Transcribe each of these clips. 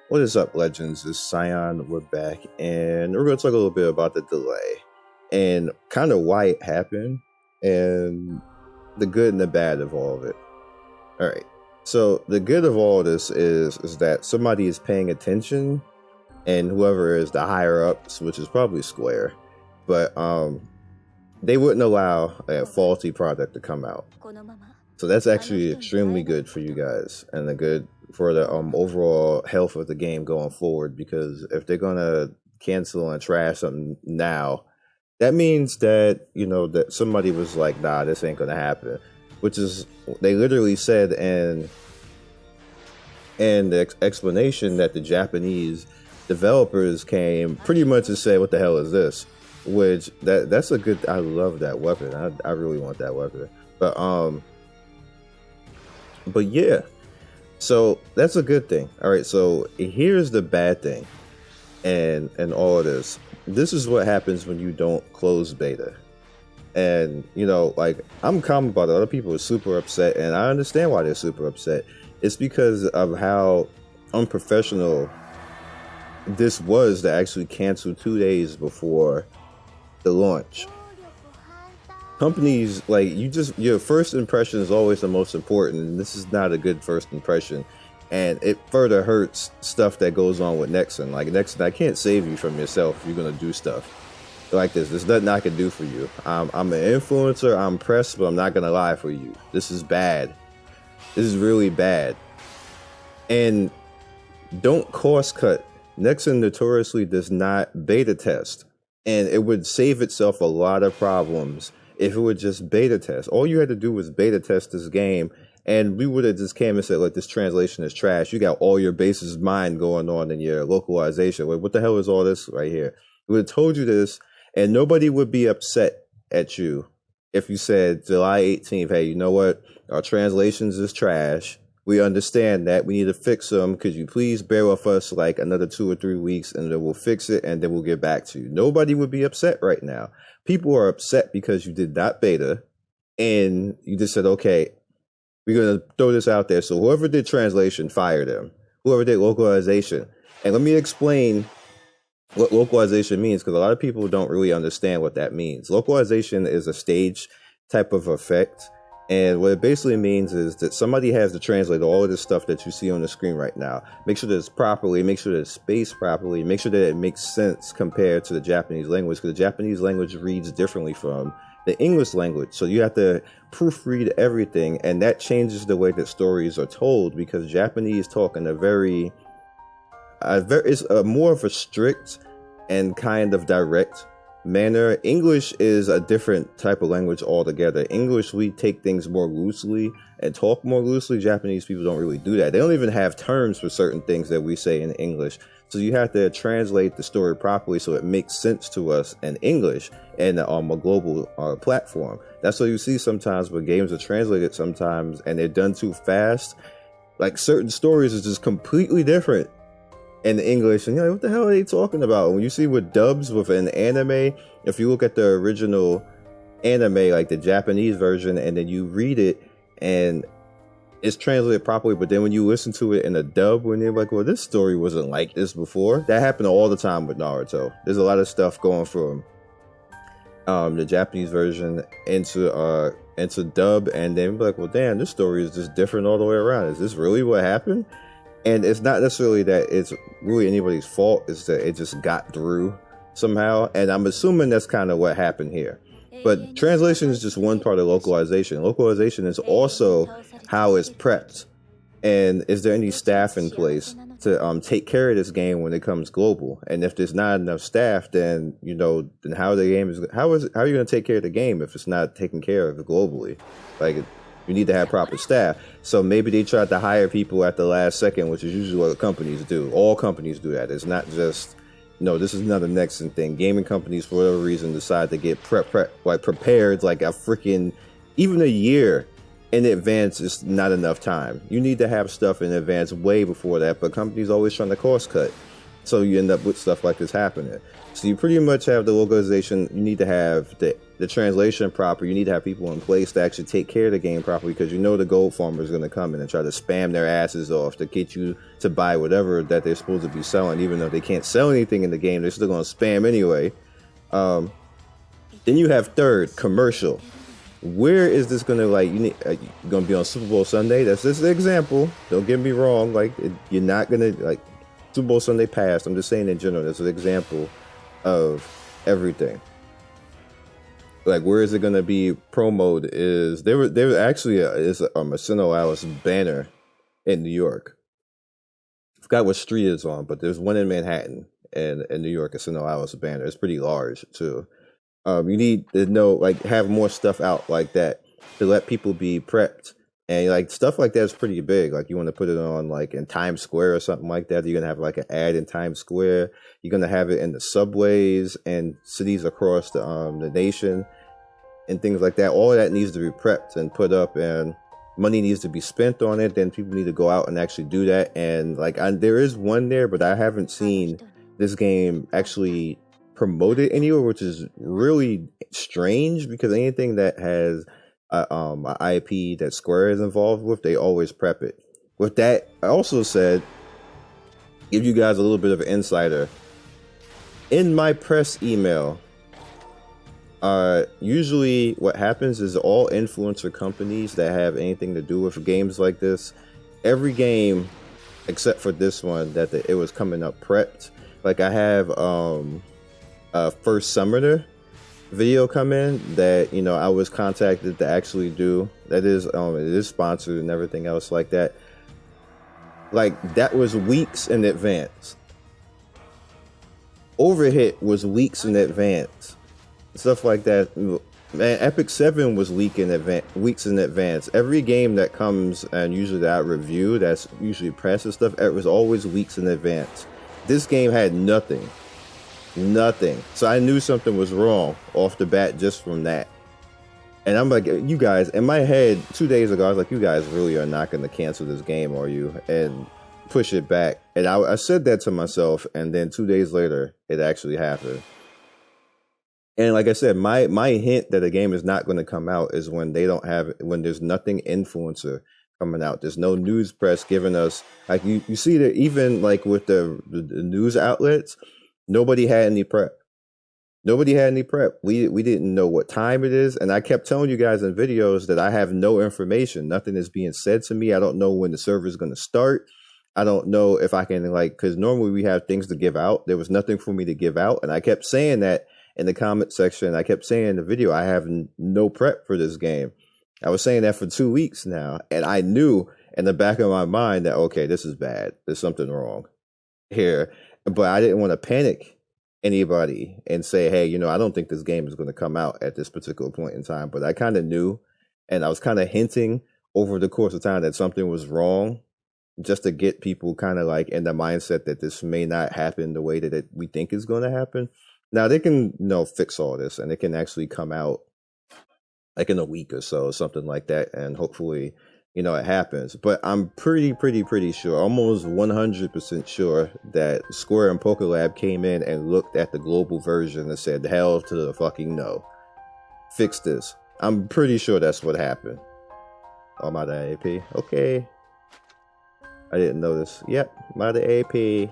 What is up, legends? It's Scion. We're back, and we're going to talk a little bit about the delay and kind of why it happened and the good and the bad of all of it. All right. So the good of all this is that somebody is paying attention, and whoever is the higher ups, which is probably Square, but they wouldn't allow a faulty product to come out. So that's actually extremely good for you guys, and the good for the overall health of the game going forward, because if they're gonna cancel and trash something now, that means that, you know, that somebody was like, nah, this ain't gonna happen, which is, they literally said in the explanation that the Japanese developers came pretty much to say, what the hell is this? Which that's a good, I love that weapon. I really want that weapon. But yeah, so that's a good thing. All right, so here's the bad thing, and all of this. This is what happens when you don't close beta. And, you know, like, I'm calm about it. Other people are super upset, and I understand why they're super upset. It's because of how unprofessional this was to actually cancel 2 days before the launch. Companies, like, your first impression is always the most important, and this is not a good first impression, and it further hurts stuff that goes on with Nexon. Like, Nexon, I can't save you from yourself if you're gonna do stuff like this. There's nothing I can do for you. I'm an influencer, I'm pressed, but I'm not gonna lie for you. This is bad. This is really bad. And don't cost cut. Nexon notoriously does not beta test, and it would save itself a lot of problems if it would just beta test. All you had to do was beta test this game, and we would have just came and said, like, this translation is trash. You got all your bases mined going on in your localization. Like, what the hell is all this right here? We would have told you this, and nobody would be upset at you if you said July 18th, hey, you know what? Our translations is trash. We understand that. We need to fix them. Could you please bear with us like another 2 or 3 weeks, and then we'll fix it, and then we'll get back to you. Nobody would be upset right now. People are upset because you did not beta, and you just said, okay, we're going to throw this out there. So whoever did translation, fire them. Whoever did localization. And let me explain what localization means, because a lot of people don't really understand what that means. Localization is a stage type of effect. And what it basically means is that somebody has to translate all of this stuff that you see on the screen right now. Make sure that it's properly, make sure that it's spaced properly, make sure that it makes sense compared to the Japanese language, because the Japanese language reads differently from the English language. So you have to proofread everything, and that changes the way that stories are told, because Japanese talk in it's more of a strict and kind of direct manner. English is a different type of language altogether. English, we take things more loosely and talk more loosely. Japanese people don't really do that. They don't even have terms for certain things that we say in English. So you have to translate the story properly so it makes sense to us in English and on a global platform. That's what you see sometimes when games are translated sometimes and they're done too fast. Like, certain stories is just completely different in English, and you're like, what the hell are they talking about? When you see with dubs with an anime, if you look at the original anime, like the Japanese version, and then you read it and it's translated properly, but then when you listen to it in a dub, when you're like, well, this story wasn't like this before. That happened all the time with Naruto. There's a lot of stuff going from the Japanese version into dub, and then be like, well, damn, this story is just different all the way around. Is this really what happened? And it's not necessarily that it's really anybody's fault. It's that it just got through somehow. And I'm assuming that's kind of what happened here. But translation is just one part of localization. Localization is also how it's prepped. And is there any staff in place to take care of this game when it comes global? And if there's not enough staff, then, you know, then how are you going to take care of the game if it's not taken care of globally? Like, you need to have proper staff. So maybe they tried to hire people at the last second, which is usually what companies do. All companies do that. It's not just, no, this is another Nexon thing. Gaming companies, for whatever reason, decide to get prepared like a freaking, even a year in advance is not enough time. You need to have stuff in advance way before that, but companies always trying to cost cut. So you end up with stuff like this happening. So you pretty much have the localization. You need to have the the translation proper, you need to have people in place to actually take care of the game properly, because you know the gold farmer is going to come in and try to spam their asses off to get you to buy whatever that they're supposed to be selling. Even though they can't sell anything in the game, they're still going to spam anyway. Then you have third, commercial. Where is this going to, like, you going to be on Super Bowl Sunday? That's just an example. Don't get me wrong. Like, you're not going to, like, Super Bowl Sunday passed. I'm just saying in general, that's an example of everything. Like, where is it going to be promoted is there actually is a SinOAlice banner in New York. I forgot what street it's on, but there's one in Manhattan and in New York, a SinOAlice banner. It's pretty large too. You need to know, like, have more stuff out like that to let people be prepped. And like stuff like that is pretty big. Like, you want to put it on like in Times Square or something like that. You're gonna have like an ad in Times Square. You're gonna have it in the subways and cities across the nation and things like that. All of that needs to be prepped and put up, and money needs to be spent on it. Then people need to go out and actually do that. And like, there is one there, but I haven't seen this game actually promoted anywhere, which is really strange, because anything that has an IP that Square is involved with, they always prep it. With that, I also said, give you guys a little bit of an insider. In my press email, usually what happens is all influencer companies that have anything to do with games like this, every game except for this one that it was coming up prepped. Like, I have First Summoner video come in that, you know, I was contacted to actually do. That is it is sponsored and everything else like that. Like, that was weeks in advance. Overhit was weeks in advance. Stuff like that. Man, Epic 7 was weeks in advance. Every game that comes and usually that I review, that's usually press and stuff, it was always weeks in advance. This game had nothing. So I knew something was wrong off the bat just from that. And I'm like, you guys, in my head 2 days ago, I was like, you guys really are not going to cancel this game, are you? And push it back. And I said that to myself, and then 2 days later, it actually happened. And like I said, my hint that a game is not going to come out is when when there's nothing influencer coming out. There's no news press giving us, like, you see that even like with the news outlets, nobody had any prep. We didn't know what time it is. And I kept telling you guys in videos that I have no information. Nothing is being said to me. I don't know when the server is going to start. I don't know if I can, like, because normally we have things to give out. There was nothing for me to give out. And I kept saying that in the comment section. I kept saying in the video, I have no prep for this game. I was saying that for 2 weeks now. And I knew in the back of my mind that, okay, this is bad. There's something wrong here. But I didn't want to panic anybody and say, hey, you know, I don't think this game is going to come out at this particular point in time. But I kind of knew, and I was kind of hinting over the course of time that something was wrong, just to get people kind of like in the mindset that this may not happen the way that we think is going to happen. Now they can, you know, fix all this, and it can actually come out like in a week or so, something like that, and hopefully, you know, it happens. But I'm pretty sure, almost 100% sure, that Square and PokéLab came in and looked at the global version and said, hell to the fucking no. Fix this. I'm pretty sure that's what happened. Oh, my AP. Okay. I didn't know this. Yep, my AP. I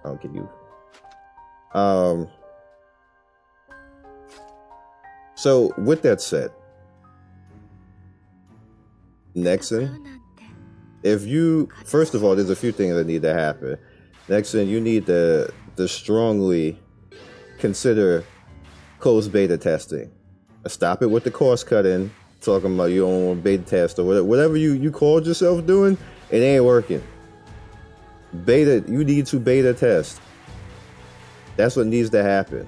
don't get you. So with that said, Nexon, if you, first of all, there's a few things that need to happen. Nexon, you need to strongly consider closed beta testing. Stop it with the cost cutting, talking about you don't want beta test or whatever you called yourself doing. It ain't working. Beta, you need to beta test. That's what needs to happen.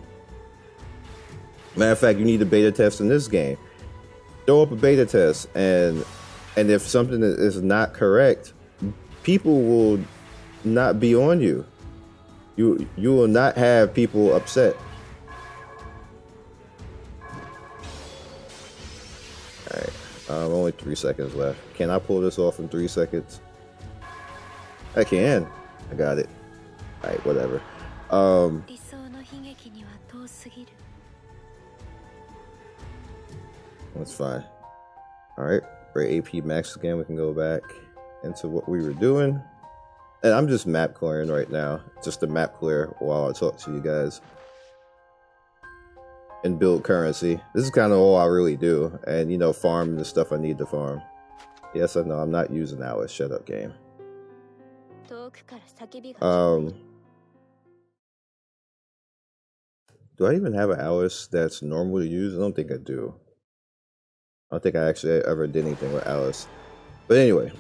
Matter of fact, you need to beta test in this game. Throw up a beta test, and if something is not correct, people will not be on you. You will not have people upset. Alright, only 3 seconds left. Can I pull this off in 3 seconds? I can. I got it. Alright, whatever. That's fine. Alright, we're AP max again. We can go back into what we were doing. And I'm just map clearing right now. Just a map clear while I talk to you guys. And build currency. This is kind of all I really do. And, you know, farm the stuff I need to farm. Yes, I know, I'm not using Alice. Shut up, game. Do I even have an Alice that's normal to use? I don't think I do. I don't think I actually ever did anything with Alice. But anyway.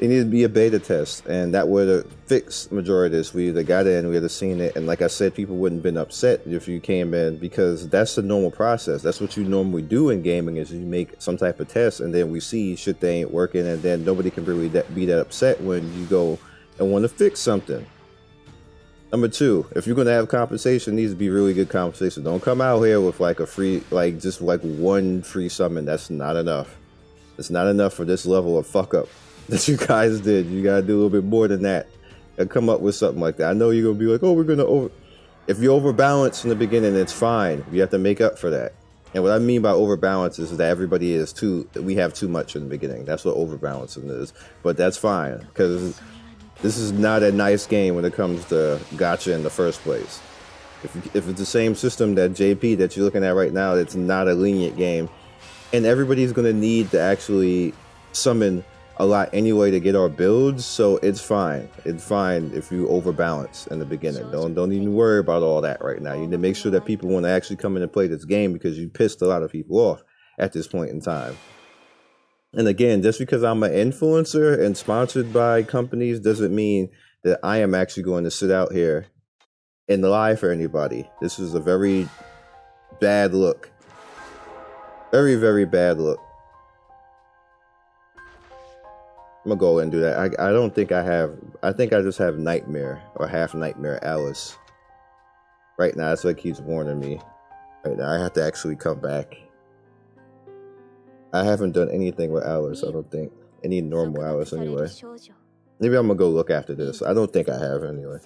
It needed to be a beta test, and that would have fixed majority of this. We either got in, we would have seen it, and like I said, people wouldn't have been upset if you came in, because that's the normal process. That's what you normally do in gaming, is you make some type of test, and then we see shit they ain't working, and then nobody can really be that upset when you go and want to fix something. Number two, if you're going to have compensation, it needs to be really good compensation. Don't come out here with like a free, like just like one free summon. That's not enough. It's not enough for this level of fuck up that you guys did. You gotta do a little bit more than that and come up with something like that. I know you're gonna be like, oh, we're gonna over. If you overbalance in the beginning, it's fine. You have to make up for that. And what I mean by overbalance is that everybody is we have too much in the beginning. That's what overbalancing is. But that's fine, because this is not a nice game when it comes to gacha in the first place. If it's the same system that JP that you're looking at right now, it's not a lenient game. And everybody's gonna need to actually summon a lot anyway to get our builds, so it's fine. It's fine if you overbalance in the beginning. Don't even worry about all that right now. You need to make sure that people want to actually come in and play this game, because you pissed a lot of people off at this point in time. And again, just because I'm an influencer and sponsored by companies doesn't mean that I am actually going to sit out here and lie for anybody. This is a very bad look. Very, very bad look. I'm gonna go and do that. I don't think I have. I think I just have Nightmare or half Nightmare Alice right now. That's what keeps warning me. Right now, I have to actually come back. I haven't done anything with Alice. I don't think any normal Alice anyway. Maybe I'm gonna go look after this. I don't think I have anyway.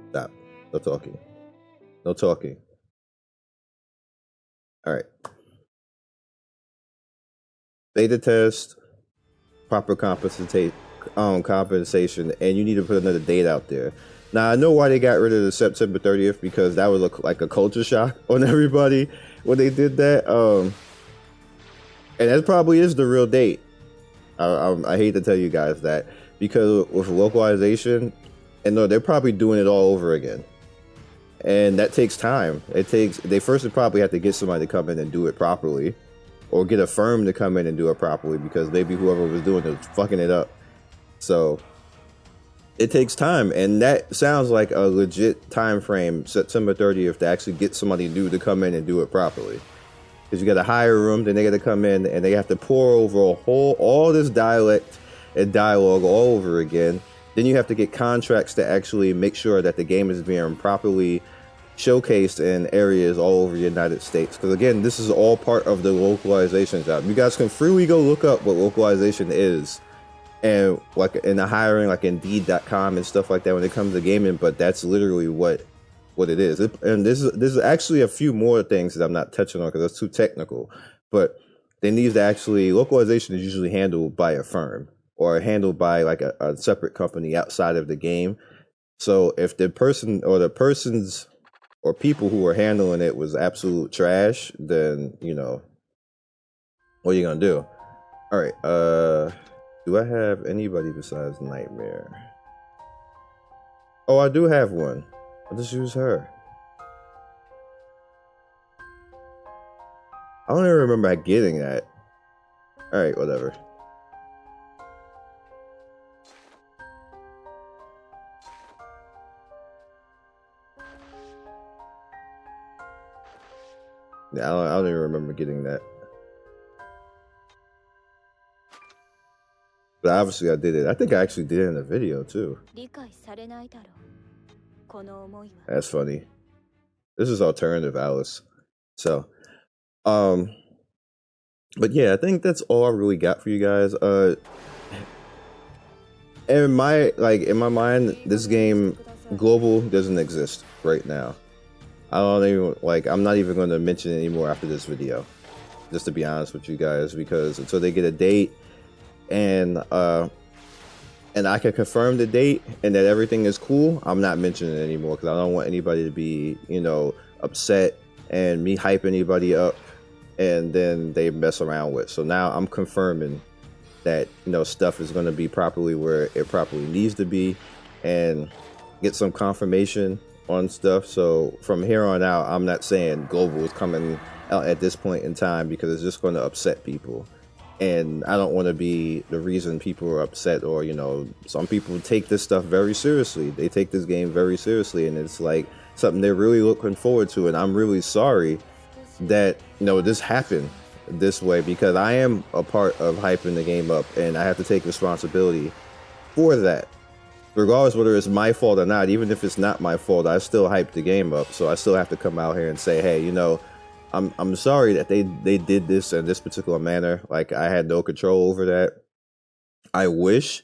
Stop. No talking. No talking. All right. Beta test, proper compensation, and you need to put another date out there. Now, I know why they got rid of the September 30th, because that would look like a culture shock on everybody when they did that. And that probably is the real date. I hate to tell you guys that, because with localization, and no, they're probably doing it all over again. And that takes time. They first would probably have to get somebody to come in and do it properly, or get a firm to come in and do it properly, because maybe whoever was doing it was fucking it up. So it takes time, and that sounds like a legit time frame, September 30th, to actually get somebody new to come in and do it properly. Because you got to hire them, then they got to come in and they have to pour over all this dialect and dialogue all over again. Then you have to get contracts to actually make sure that the game is being properly showcased in areas all over the United States. Because again, this is all part of the localization job. You guys can freely go look up what localization is, and like in the hiring, like Indeed.com and stuff like that when it comes to gaming. But that's literally what it is. And there's actually a few more things that I'm not touching on because that's too technical. But they need to actually, localization is usually handled by a firm or handled by like a separate company outside of the game. So if the person or the persons or people who were handling it was absolute trash, then, you know, what are you gonna do? All right, do I have anybody besides Nightmare? Oh, I do have one. I'll just use her. I don't even remember getting that. All right, whatever. Yeah, I don't even remember getting that. But obviously I did it. I think I actually did it in a video too. That's funny. This is alternative Alice. So, but yeah, I think that's all I really got for you guys. In my mind, this game global doesn't exist right now. I don't even like. I'm not even going to mention it anymore after this video, just to be honest with you guys, because until they get a date and I can confirm the date and that everything is cool, I'm not mentioning it anymore because I don't want anybody to be, you know, upset and me hype anybody up and then they mess around with. So now I'm confirming that, you know, stuff is going to be properly where it properly needs to be and get some confirmation on stuff. So from here on out, I'm not saying global is coming out at this point in time because it's just going to upset people. And I don't want to be the reason people are upset, or, you know, some people take this stuff very seriously. They take this game very seriously, and it's like something they're really looking forward to. And I'm really sorry that, you know, this happened this way, because I am a part of hyping the game up and I have to take responsibility for that. Regardless whether it's my fault or not, even if it's not my fault, I still hype the game up. So I still have to come out here and say, hey, you know, I'm sorry that they did this in this particular manner. Like, I had no control over that. I wish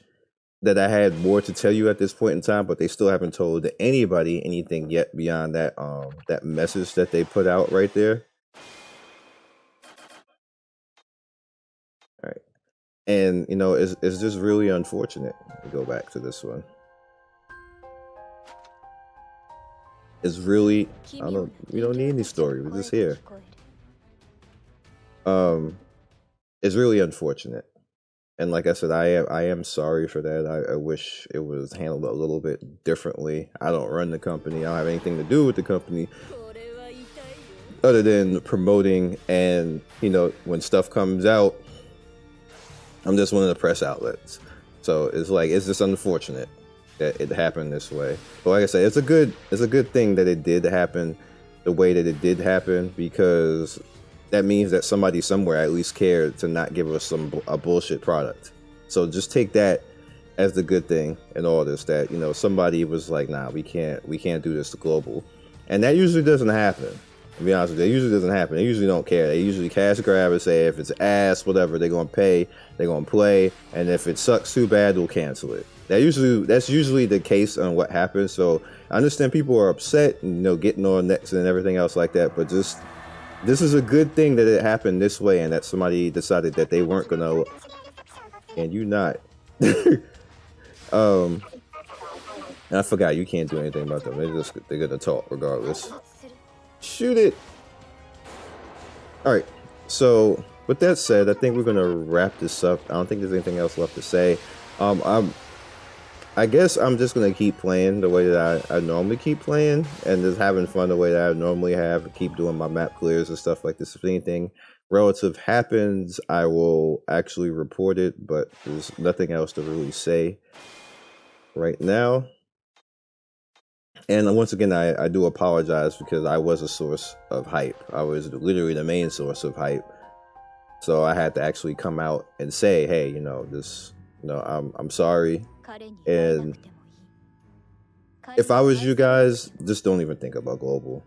that I had more to tell you at this point in time, but they still haven't told anybody anything yet beyond that that message that they put out right there. All right. And, you know, it's just really unfortunate to go back to this one. It's really, we don't need any story. We're just here. It's really unfortunate. And like I said, I am sorry for that. I wish it was handled a little bit differently. I don't run the company. I don't have anything to do with the company other than promoting, and, you know, when stuff comes out, I'm just one of the press outlets. So it's like, it's just unfortunate that it happened this way. But like I said, it's a good thing that it did happen the way that it did happen, because that means that somebody somewhere at least cared to not give us a bullshit product. So just take that as the good thing in all this, that, you know, somebody was like, nah, we can't do this to global. And that usually doesn't happen. To be honest with you, that usually doesn't happen. They usually don't care. They usually cash grab and say if it's ass, whatever, they're gonna pay, they're gonna play, and if it sucks too bad, they'll cancel it. That's usually the case on what happens. So I understand people are upset and, you know, getting on next and everything else like that, but just, this is a good thing that it happened this way and that somebody decided that they weren't gonna, and you not. And I forgot, you can't do anything about them. They're gonna talk regardless. Shoot it. All right. So with that said, I think we're gonna wrap this up. I don't think there's anything else left to say. I guess I'm just gonna keep playing the way that I normally keep playing, and just having fun the way that I normally have. Keep doing my map clears and stuff like this. If anything relative happens, I will actually report it, but there's nothing else to really say right now. And once again, I do apologize, because I was a source of hype. I was literally the main source of hype. So I had to actually come out and say, hey, you know, this, you know, I'm sorry. And if I was you guys, just don't even think about global.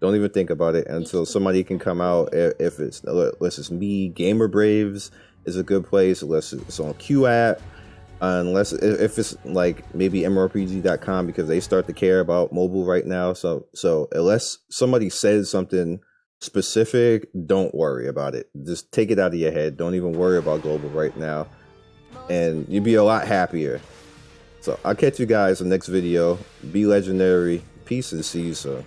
Don't even think about it until somebody can come out. If it's, unless it's me, Gamer Braves is a good place. Unless it's on QApp. Unless if it's like maybe MRPG.com, because they start to care about mobile right now. So unless somebody says something specific, don't worry about it. Just take it out of your head. Don't even worry about global right now, and you'll be a lot happier. So I'll catch you guys in the next video. Be legendary. Peace, and see you soon.